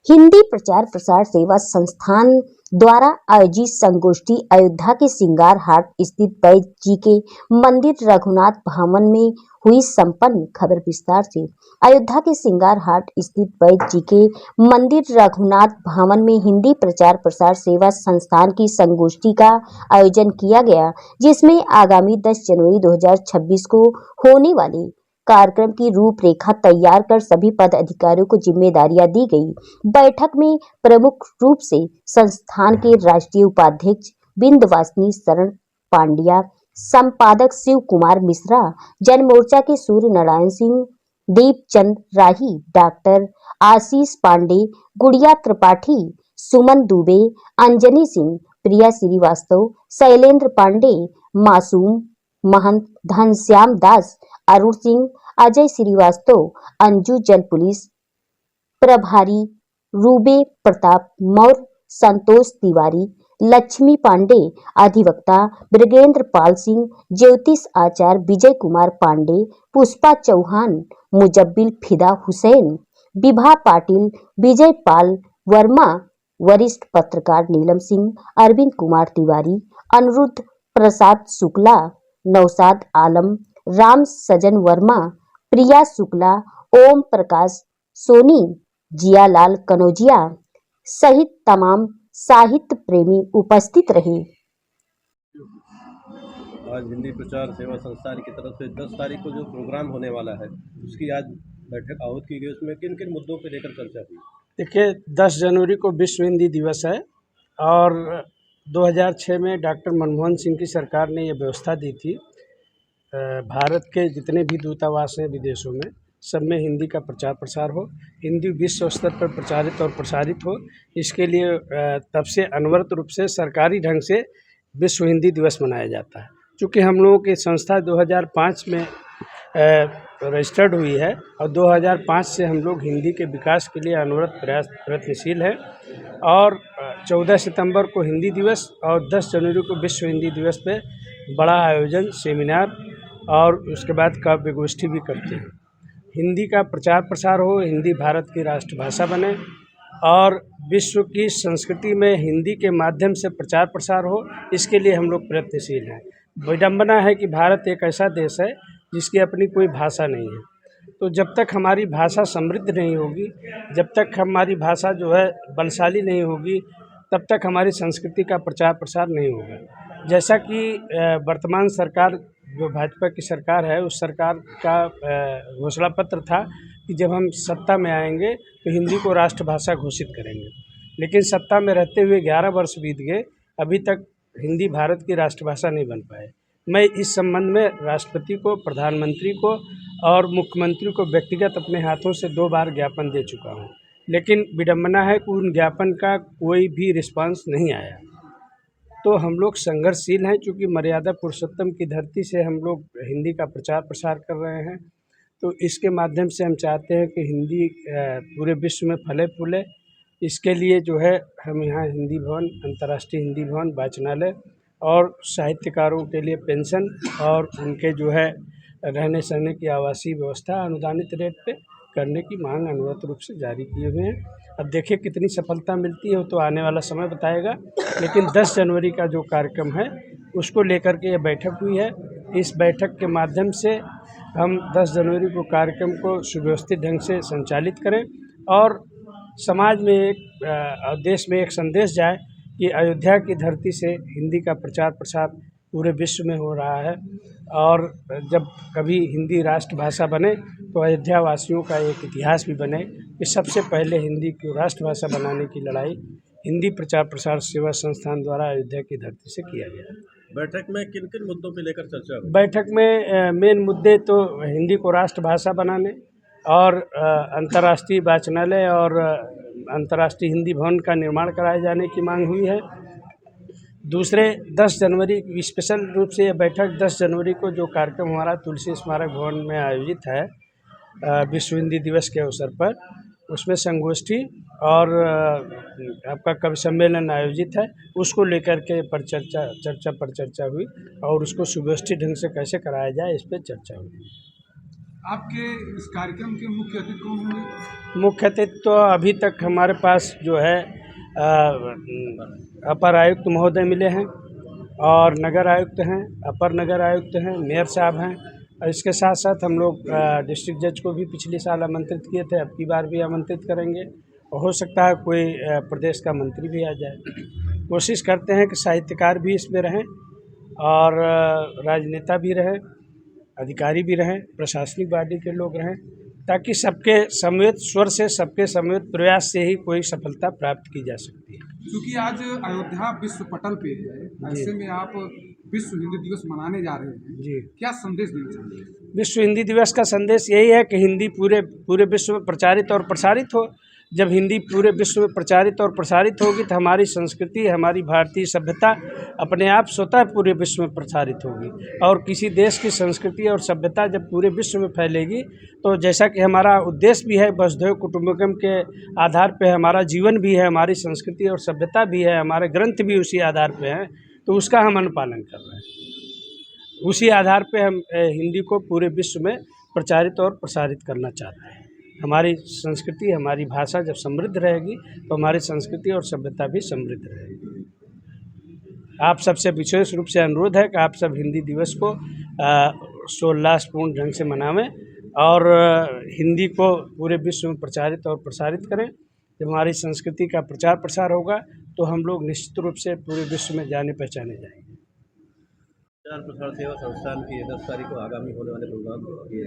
हिंदी प्रचार प्रसार सेवा संस्थान द्वारा आयोजित संगोष्ठी अयोध्या के सिंगार हाट स्थित बैज जी के मंदिर रघुनाथ भवन में हुई संपन्न। खबर विस्तार से। अयोध्या के सिंगार हाट स्थित बैज जी के मंदिर रघुनाथ भवन में हिंदी प्रचार प्रसार सेवा संस्थान की संगोष्ठी का आयोजन किया गया, जिसमें आगामी 10 जनवरी 2026 को होने वाले कार्यक्रम की रूपरेखा तैयार कर सभी पदाधिकारियों को जिम्मेदारियां दी गई। बैठक में प्रमुख रूप से संस्थान के राष्ट्रीय उपाध्यक्ष बिंदवासिनी शरण पांड्या, संपादक शिव कुमार मिश्रा, जन मोर्चा के सूर्य नारायण सिंह, दीपचंद राही, डॉक्टर आशीष पांडे, गुड़िया त्रिपाठी, सुमन दुबे, अंजनी सिंह, प्रिया श्रीवास्तव, शैलेंद्र पांडे, मासूम महंत, घनश्याम दास, अरुण सिंह, अजय श्रीवास्तव, अंजू जल पुलिस प्रभारी, रूबे प्रताप मौर्य, संतोष तिवारी, लक्ष्मी पांडे, अधिवक्ता ब्रिगेंद्र पाल सिंह, ज्योतिष आचार्य विजय कुमार पांडे, पुष्पा चौहान, मुजब्बिल फिदा हुसैन, विभा पाटिल, विजय पाल वर्मा, वरिष्ठ पत्रकार नीलम सिंह, अरविंद कुमार तिवारी, अनिरुद्ध प्रसाद शुक्ला, नौशाद आलम, राम सजन वर्मा, प्रिया शुक्ला, ओम प्रकाश सोनी, जियालाल कनौजिया सहित तमाम साहित्य प्रेमी उपस्थित रहे। आज हिंदी प्रचार सेवा संस्थान की तरफ से 10 तारीख को जो प्रोग्राम होने वाला है, उसकी आज बैठक आहूत की गई। उसमें किन किन मुद्दों पर लेकर चर्चा हुई? देखिए, 10 जनवरी को विश्व हिंदी दिवस है और 2006 में डॉक्टर मनमोहन सिंह की सरकार ने ये व्यवस्था दी थी, भारत के जितने भी दूतावास हैं विदेशों में, सब में हिंदी का प्रचार प्रसार हो, हिंदी विश्व स्तर पर प्रचारित और प्रसारित हो। इसके लिए तब से अनवरत रूप से सरकारी ढंग से विश्व हिंदी दिवस मनाया जाता है। चूँकि हम लोगों की संस्था 2005 में रजिस्टर्ड हुई है और 2005 से हम लोग हिंदी के विकास के लिए अनवरत प्रयत्नशील हैं और 14 सितंबर को हिंदी दिवस और 10 जनवरी को विश्व हिंदी दिवस पे बड़ा आयोजन, सेमिनार और उसके बाद काव्य गोष्ठी भी करते हैं। हिंदी का प्रचार प्रसार हो, हिंदी भारत की राष्ट्रभाषा बने और विश्व की संस्कृति में हिंदी के माध्यम से प्रचार प्रसार हो, इसके लिए हम लोग प्रयत्नशील हैं। विडंबना है कि भारत एक ऐसा देश है जिसकी अपनी कोई भाषा नहीं है। तो जब तक हमारी भाषा समृद्ध नहीं होगी, जब तक हमारी भाषा जो है बलशाली नहीं होगी, तब तक हमारी संस्कृति का प्रचार प्रसार नहीं होगा। जैसा कि वर्तमान सरकार जो भाजपा की सरकार है, उस सरकार का घोषणा पत्र था कि जब हम सत्ता में आएंगे तो हिंदी को राष्ट्रभाषा घोषित करेंगे, लेकिन सत्ता में रहते हुए 11 वर्ष बीत गए, अभी तक हिंदी भारत की राष्ट्रभाषा नहीं बन पाए। मैं इस संबंध में राष्ट्रपति को, प्रधानमंत्री को और मुख्यमंत्री को व्यक्तिगत अपने हाथों से 2 बार ज्ञापन दे चुका हूं, लेकिन विडंबना है कि उन ज्ञापन का कोई भी रिस्पांस नहीं आया। तो हम लोग संघर्षशील हैं, चूँकि मर्यादा पुरुषोत्तम की धरती से हम लोग हिंदी का प्रचार प्रसार कर रहे हैं। तो इसके माध्यम से हम चाहते हैं कि हिंदी पूरे विश्व में फले फूले। इसके लिए जो है हम यहाँ हिंदी भवन, अंतर्राष्ट्रीय हिंदी भवन, वाचनालय और साहित्यकारों के लिए पेंशन और उनके जो है रहने सहने की आवासीय व्यवस्था अनुदानित रेट पे करने की मांग अनवरत रूप से जारी किए हुए हैं। अब देखिए कितनी सफलता मिलती है, वो तो आने वाला समय बताएगा, लेकिन 10 जनवरी का जो कार्यक्रम है उसको लेकर के ये बैठक हुई है। इस बैठक के माध्यम से हम 10 जनवरी को कार्यक्रम को सुव्यवस्थित ढंग से संचालित करें और समाज में एक देश में एक संदेश जाए कि अयोध्या की धरती से हिंदी का प्रचार प्रसार पूरे विश्व में हो रहा है और जब कभी हिंदी राष्ट्रभाषा बने तो अयोध्या वासियों का एक इतिहास भी बने कि सबसे पहले हिंदी को राष्ट्रभाषा बनाने की लड़ाई हिंदी प्रचार प्रसार सेवा संस्थान द्वारा अयोध्या की धरती से किया गया। बैठक में किन किन मुद्दों पर लेकर चर्चा हुई? बैठक में मेन मुद्दे तो हिंदी को राष्ट्रभाषा बनाने और अंतर्राष्ट्रीय वाचनालय और अंतर्राष्ट्रीय हिंदी भवन का निर्माण कराए जाने की मांग हुई है। दूसरे 10 जनवरी स्पेशल रूप से यह बैठक 10 जनवरी को जो कार्यक्रम हमारा तुलसी स्मारक भवन में आयोजित है विश्व हिंदी दिवस के अवसर पर, उसमें संगोष्ठी और आपका कवि सम्मेलन आयोजित है, उसको लेकर के चर्चा हुई और उसको सुव्यवस्थित ढंग से कैसे कराया जाए इस पर चर्चा हुई। आपके इस कार्यक्रम के मुख्य अतिथि कौन होंगे? मुख्य अतिथि तो अभी तक हमारे पास जो है अपर आयुक्त महोदय मिले हैं और नगर आयुक्त हैं, अपर नगर आयुक्त हैं, मेयर साहब हैं। और इसके साथ साथ हम लोग डिस्ट्रिक्ट जज को भी पिछले साल आमंत्रित किए थे, अब की बार भी आमंत्रित करेंगे और हो सकता है कोई प्रदेश का मंत्री भी आ जाए। कोशिश करते हैं कि साहित्यकार भी इसमें रहें और राजनेता भी रहें, अधिकारी भी रहें, प्रशासनिक बॉडी के लोग रहें, ताकि सबके सम्मिलित स्वर से, सबके सम्मिलित प्रयास से ही कोई सफलता प्राप्त की जा सकती है। क्योंकि आज अयोध्या विश्व पटल पे है, ऐसे में आप विश्व हिंदी दिवस मनाने जा रहे हैं जी, क्या संदेश देना चाहेंगे? विश्व हिंदी दिवस का संदेश यही है कि हिंदी पूरे विश्व में प्रचारित और प्रसारित हो। जब हिंदी पूरे विश्व में प्रचारित और प्रसारित होगी तो हमारी संस्कृति, हमारी भारतीय सभ्यता अपने आप स्वतः पूरे विश्व में प्रसारित होगी। और किसी देश की संस्कृति और सभ्यता जब पूरे विश्व में फैलेगी तो जैसा कि हमारा उद्देश्य भी है, वसुधैव कुटुंबकम के आधार पे हमारा जीवन भी है, हमारी संस्कृति और सभ्यता भी है, हमारे ग्रंथ भी उसी आधार पे हैं, तो उसका हम अनुपालन कर रहे हैं। उसी आधार पे हम हिंदी को पूरे विश्व में प्रचारित और प्रसारित करना चाहते हैं। हमारी संस्कृति, हमारी भाषा जब समृद्ध रहेगी तो हमारी संस्कृति और सभ्यता भी समृद्ध रहेगी। आप सबसे विशेष रूप से अनुरोध है कि आप सब हिंदी दिवस को सोल्लासपूर्ण ढंग से मनावें और हिंदी को पूरे विश्व में प्रचारित और प्रसारित करें। जब हमारी संस्कृति का प्रचार प्रसार होगा तो हम लोग निश्चित रूप से पूरे विश्व में जाने पहचाने जाएंगे। प्रचार प्रसार सेवा संस्थान की 10 तारीख को आगामी होने वाले प्रोग्राम के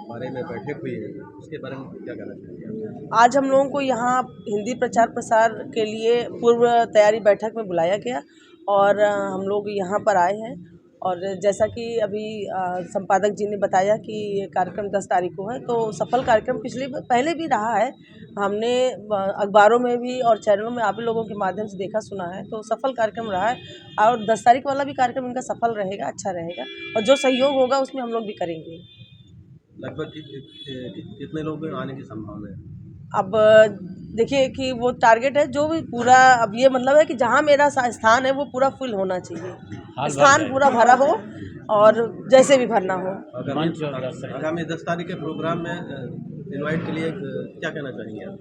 बारे में बैठक हुई है, उसके बारे में क्या कहना चाहिए? आज हम लोगों को यहाँ हिंदी प्रचार प्रसार के लिए पूर्व तैयारी बैठक में बुलाया गया और हम लोग यहाँ पर आए हैं। और जैसा कि अभी संपादक जी ने बताया कि ये कार्यक्रम 10 तारीख को है, तो सफल कार्यक्रम पहले भी रहा है। हमने अखबारों में भी और चैनलों में आप लोगों के माध्यम से देखा सुना है, तो सफल कार्यक्रम रहा है। और 10 तारीख वाला भी कार्यक्रम इनका सफल रहेगा, अच्छा रहेगा और जो सहयोग होगा उसमें हम लोग भी करेंगे। लगभग कितने लोग आने की संभावना है? अब देखिए कि वो टारगेट है जो भी पूरा, अब ये मतलब है कि जहाँ मेरा स्थान है वो पूरा फुल होना चाहिए, स्थान पूरा भरा हो और जैसे भी भरना हो। आगामी 10 तारीख के प्रोग्राम में इनवाइट के लिए क्या कहना चाहेंगे आप?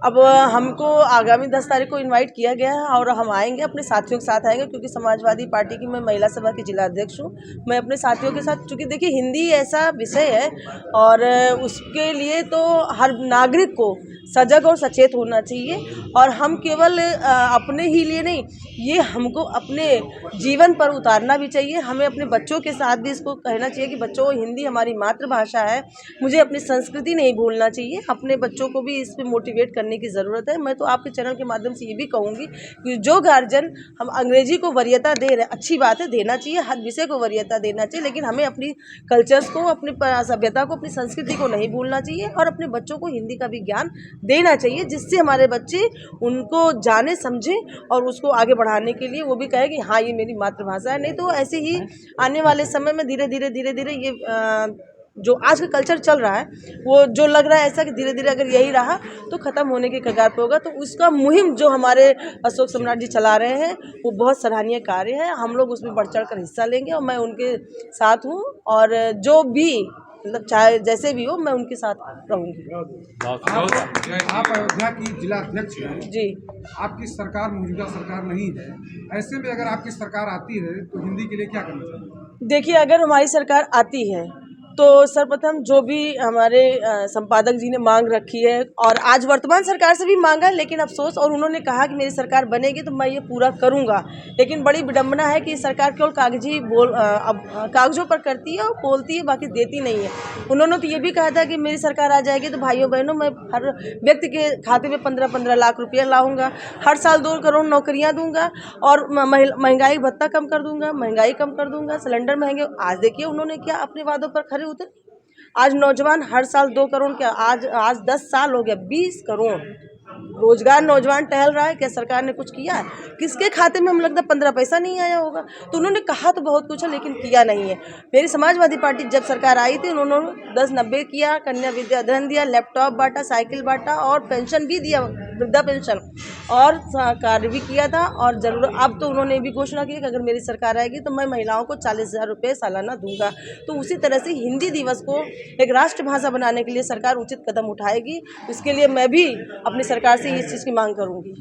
अब हमको आगामी 10 तारीख को इनवाइट किया गया है और हम आएंगे, अपने साथियों के साथ आएंगे, क्योंकि समाजवादी पार्टी की मैं महिला सभा की जिला अध्यक्ष हूँ। मैं अपने साथियों के साथ, चूँकि देखिए हिंदी ऐसा विषय है और उसके लिए तो हर नागरिक को सजग और सचेत होना चाहिए। और हम केवल अपने ही लिए नहीं, ये हमको अपने जीवन पर उतारना भी चाहिए। हमें अपने बच्चों के साथ भी इसको कहना चाहिए कि बच्चों, हिंदी हमारी मातृभाषा है, मुझे अपनी संस्कृति नहीं भूलना चाहिए। अपने बच्चों को भी इस पर मोटिवेट करने की ज़रूरत है। मैं तो आपके चैनल के माध्यम से ये भी कहूँगी कि जो गार्जियन हम अंग्रेजी को वरीयता दे रहे हैं, अच्छी बात है, देना चाहिए, हर विषय को वरीयता देना चाहिए, लेकिन हमें अपनी कल्चर्स को, अपनी सभ्यता को, अपनी संस्कृति को नहीं भूलना चाहिए और अपने बच्चों को हिंदी का भी ज्ञान देना चाहिए, जिससे हमारे बच्चे उनको जाने समझें और उसको आगे बढ़ाने के लिए वो भी कहे कि हाँ, ये मेरी मातृभाषा है। नहीं तो ऐसे ही आने वाले समय में धीरे धीरे ये जो आज का कल्चर चल रहा है, वो जो लग रहा है ऐसा कि धीरे धीरे अगर यही रहा तो ख़त्म होने के कगार पे होगा। तो उसका मुहिम जो हमारे अशोक सम्राट जी चला रहे हैं वो बहुत सराहनीय कार्य है। हम लोग उसमें बढ़ चढ़ कर हिस्सा लेंगे और मैं उनके साथ हूँ और जो भी मतलब चाहे जैसे भी हो, मैं उनके साथ रहूँगी। आप अयोध्या की जिला अध्यक्ष हैं जी। आपकी सरकार मौजूदा सरकार नहीं है, ऐसे में अगर आपकी सरकार आती है तो हिंदी के लिए क्या करना चाहिए? देखिए, अगर हमारी सरकार आती है तो सर्वप्रथम जो भी हमारे संपादक जी ने मांग रखी है और आज वर्तमान सरकार से भी मांगा है, लेकिन अफसोस, और उन्होंने कहा कि मेरी सरकार बनेगी तो मैं ये पूरा करूंगा। लेकिन बड़ी विडंबना है कि सरकार केवल कागजों पर करती है और बोलती है, बाकी देती नहीं है। उन्होंने तो ये भी कहा था कि मेरी सरकार आ जाएगी तो भाइयों बहनों मैं हर व्यक्ति के खाते में 15-15 लाख रुपया लाऊंगा, हर साल 2 करोड़ नौकरियाँ दूंगा और महंगाई भत्ता कम कर दूंगा, महंगाई कम कर दूंगा, सिलेंडर महंगे। आज देखिए उन्होंने क्या अपने वादों पर खरे उतर। आज नौजवान हर साल 2 करोड़ क्या, आज 10 साल हो गया, 20 करोड़ रोजगार नौजवान टहल रहा है। क्या सरकार ने कुछ किया है? किसके खाते में हम लगता 15 पैसा नहीं आया होगा। तो उन्होंने कहा तो बहुत कुछ है लेकिन किया नहीं है। मेरी समाजवादी पार्टी जब सरकार आई थी उन्होंने 10-90 किया, कन्या विद्या धन दिया, लैपटॉप बांटा, साइकिल बांटा और पेंशन भी दिया वृद्धा पेंशन और कार्य भी किया था। और जरूर अब तो उन्होंने भी घोषणा की है कि अगर मेरी सरकार आएगी तो मैं महिलाओं को 40,000 रुपये सालाना दूंगा। तो उसी तरह से हिंदी दिवस को एक राष्ट्रभाषा बनाने के लिए सरकार उचित कदम उठाएगी। इसके लिए मैं भी अपनी सरकार से इस चीज़ की मांग करूंगी।